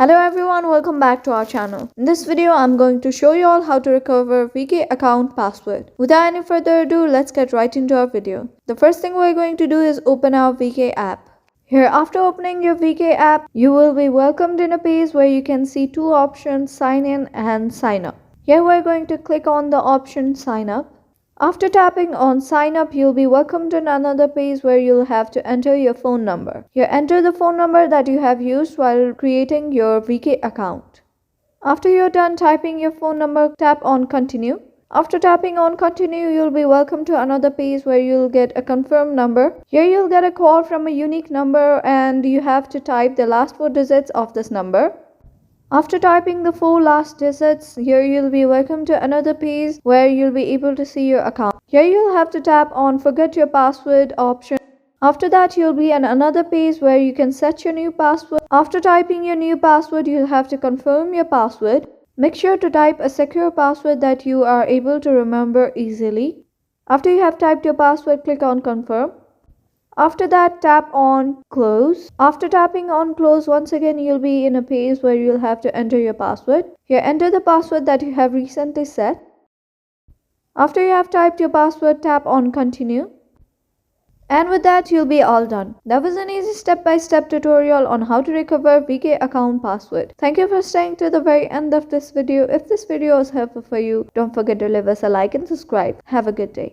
Hello everyone, welcome back to our channel. In this video, I'm going to show you all how to recover VK account password. Without any further ado, let's get right into our video. The first thing we're going to do is open our VK app. Here, after opening your VK app, you will be welcomed in a page where you can see two options, sign in and sign up. Here we're going to click on the option sign up. After tapping on sign up, you'll be welcomed in another page where you'll have to enter your phone number. Here, enter the phone number that you have used while creating your VK account. After you're done typing your phone number, tap on continue. After tapping on continue, you'll be welcomed to another page where you'll get a confirmed number. Here you'll get a call from a unique number and you have to type the last four digits of this number. After typing the four last digits, here you'll be welcomed to another page where you'll be able to see your account. Here you'll have to tap on forget your password option. After that, you'll be in another page where you can set your new password. After typing your new password, you'll have to confirm your password. Make sure to type a secure password that you are able to remember easily. After you have typed your password, click on confirm. After that, tap on close. After tapping on close, once again you'll be in a page where you'll have to enter your password. Here, enter the password that you have recently set. After you have typed your password, tap on continue. And with that, you'll be all done. That was an easy step-by-step tutorial on how to recover VK account password. Thank you for staying to the very end of this video. If this video was helpful for you, don't forget to leave us a like and subscribe. Have a good day.